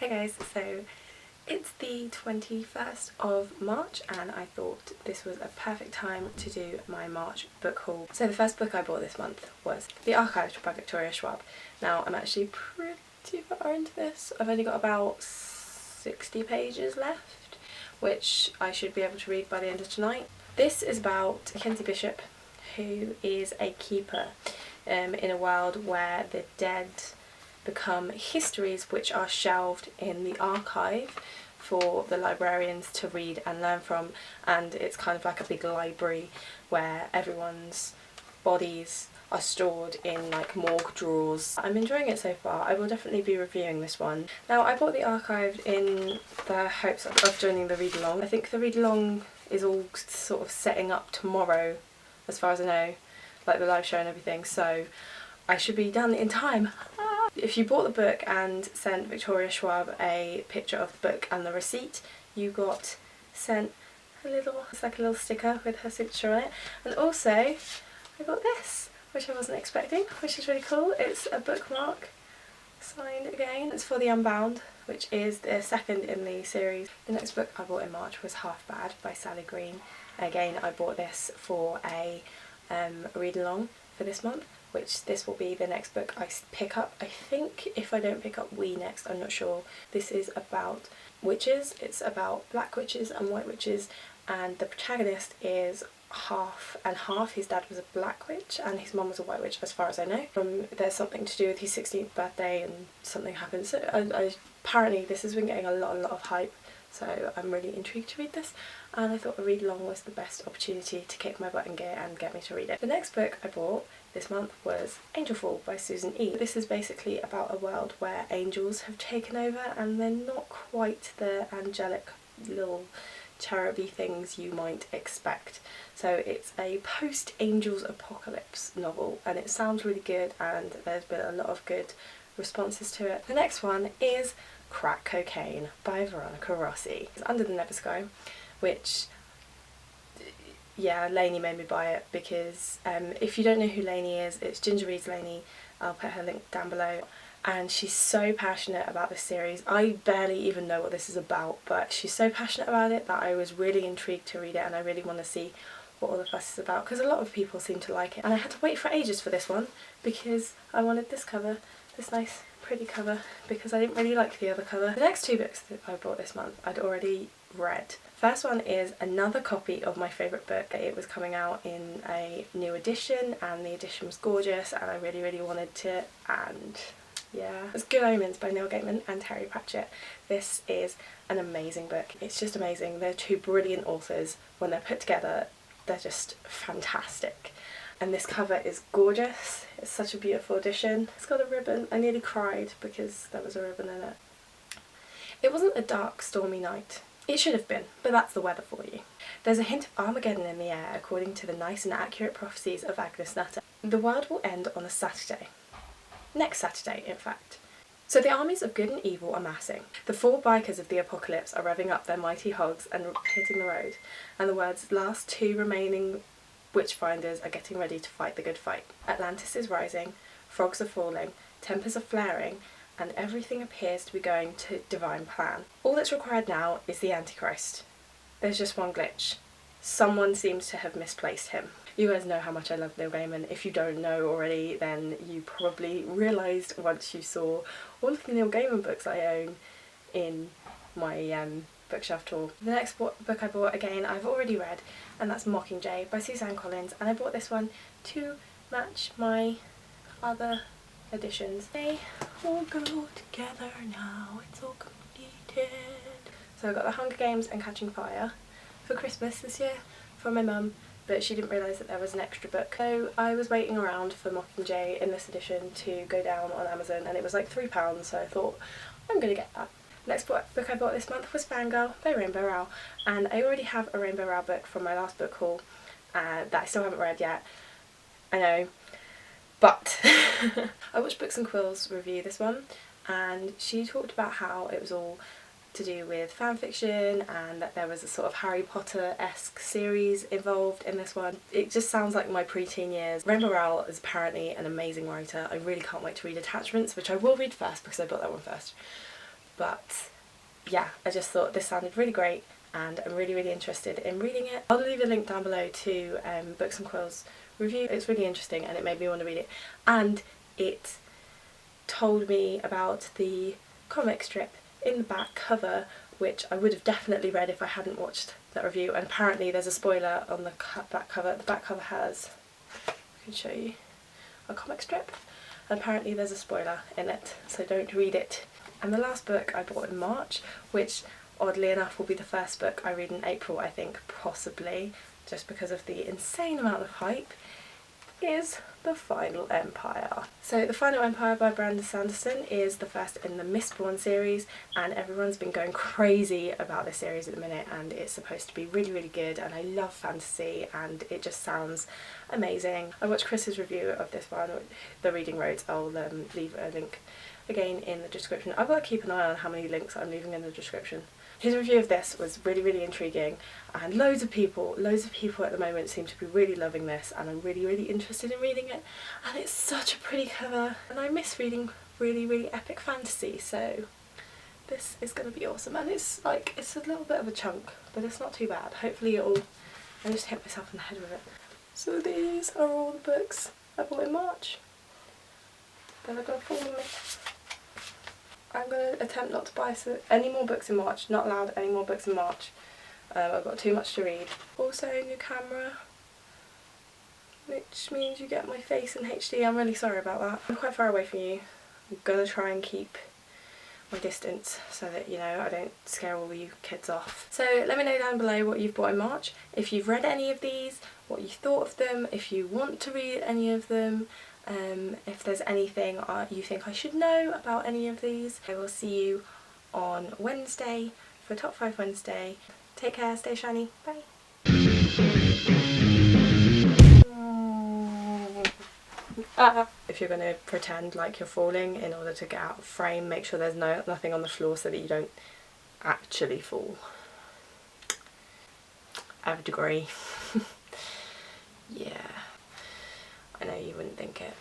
Hey guys, so it's the 21st of March and I thought this was a perfect time to do my March book haul. So the first book I bought this month was The Archive by Victoria Schwab. Now I'm actually pretty far into this. I've only got about 60 pages left, which I should be able to read by the end of tonight. This is about Mackenzie Bishop, who is a keeper in a world where the dead become histories which are shelved in the archive for the librarians to read and learn from, and it's kind of like a big library where everyone's bodies are stored in like morgue drawers. I'm enjoying it so far. I will definitely be reviewing this one. Now I bought the archive in the hopes of joining the read along. I think the read along is all sort of setting up tomorrow as far as I know, like the live show and everything, so I should be done in time. If you bought the book and sent Victoria Schwab a picture of the book and the receipt, you got sent it's like a little sticker with her signature on it. And also I got this, which I wasn't expecting, which is really cool. It's a bookmark signed again. It's for The Unbound, which is the second in the series. The next book I bought in March was Half Bad by Sally Green. Again, I bought this for a read along for this month, which this will be the next book I pick up. I think if I don't pick up We next, I'm not sure. This is about witches. It's about black witches and white witches, and the protagonist is half and half. His dad was a black witch and his mum was a white witch, as far as I know. There's something to do with his 16th birthday and something happens. So apparently this has been getting a lot of hype, so I'm really intrigued to read this, and I thought a read along was the best opportunity to kick my butt in gear and get me to read it. The next book I bought this month was Angel Fall by Suzanne. This is basically about a world where angels have taken over and they're not quite the angelic little cheruby things you might expect. So it's a post-Angels apocalypse novel and it sounds really good, and there's been a lot of good responses to it. The next one is Crack Cocaine by Veronica Rossi. It's Under the Never Sky, which, yeah, Lainey made me buy it because if you don't know who Lainey is, it's Ginger Reads Lainey. I'll put her link down below. And she's so passionate about this series. I barely even know what this is about, but she's so passionate about it that I was really intrigued to read it, and I really want to see what all the fuss is about because a lot of people seem to like it. And I had to wait for ages for this one because I wanted this cover, this nice pretty cover, because I didn't really like the other cover. The next two books that I bought this month I'd already read. First one is another copy of my favourite book. It was coming out in a new edition and the edition was gorgeous and I really wanted to, and yeah. It's Good Omens by Neil Gaiman and Terry Patchett. This is an amazing book. It's just amazing. They're two brilliant authors. When they're put together, they're just fantastic. And this cover is gorgeous. It's such a beautiful edition. It's got a ribbon. I nearly cried because there was a ribbon in it. It wasn't a dark, stormy night. It should have been, but that's the weather for you. There's a hint of Armageddon in the air according to the nice and accurate prophecies of Agnes Nutter. The world will end on a Saturday. Next Saturday, in fact. So the armies of good and evil are massing. The four bikers of the apocalypse are revving up their mighty hogs and hitting the road, and the words last two remaining witchfinders are getting ready to fight the good fight. Atlantis is rising, frogs are falling, tempers are flaring, and everything appears to be going to divine plan. All that's required now is the Antichrist. There's just one glitch. Someone seems to have misplaced him. You guys know how much I love Neil Gaiman. If you don't know already, then you probably realised once you saw all of the Neil Gaiman books I own in my bookshelf tour. The next book I bought, again, I've already read, and that's Mockingjay by Suzanne, and I bought this one to match my other editions. They all go together now, it's all completed. So I got The Hunger Games and Catching Fire for Christmas this year from my mum, but she didn't realise that there was an extra book. So I was waiting around for Mockingjay in this edition to go down on Amazon, and it was like £3, so I thought, I'm gonna get that. Next book I bought this month was Fangirl by Rainbow Rowell, and I already have a Rainbow Rowell book from my last book haul that I still haven't read yet. I know, but I watched Books and Quills review this one, and she talked about how it was all to do with fan fiction and that there was a sort of Harry Potter-esque series involved in this one. It just sounds like my preteen years. Rainbow Rowell is apparently an amazing writer. I really can't wait to read Attachments, which I will read first because I bought that one first. but yeah, I just thought this sounded really great and I'm really interested in reading it. I'll leave a link down below to Books and Quills review. It's really interesting and it made me want to read it, and it told me about the comic strip in the back cover, which I would have definitely read if I hadn't watched that review, and apparently there's a spoiler on the back cover. The back cover has, I can show you, a comic strip, and apparently there's a spoiler in it, so don't read it. And the last book I bought in March, which oddly enough will be the first book I read in April, I think, possibly, just because of the insane amount of hype, is The Final Empire. So The Final Empire by Brandon Sanderson is the first in the Mistborn series, and everyone's been going crazy about this series at the minute, and it's supposed to be really good, and I love fantasy and it just sounds amazing. I watched Chris's review of this one, The Reading Roads. I'll leave a link again in the description. I've got to keep an eye on how many links I'm leaving in the description. His review of this was really intriguing, and loads of people at the moment seem to be really loving this, and I'm really interested in reading it, and it's such a pretty cover, and I miss reading really epic fantasy, so this is going to be awesome. And it's like, it's a little bit of a chunk, but it's not too bad. Hopefully I just hit myself in the head with it. So these are all the books I bought in March. Then I've got to follow me. I'm going to attempt not to buy any more books in March. Not allowed any more books in March. I've got too much to read. Also new camera, which means you get my face in HD. I'm really sorry about that. I'm quite far away from you. I'm going to try and keep my distance so that, you know, I don't scare all you kids off. So let me know down below what you've bought in March, if you've read any of these, what you thought of them, if you want to read any of them, if there's anything you think I should know about any of these. I will see you on Wednesday for Top 5 Wednesday. Take care, stay shiny, bye. If you're going to pretend like you're falling in order to get out of frame, make sure there's nothing on the floor so that you don't actually fall. I have a degree. Yeah, I know you wouldn't think it.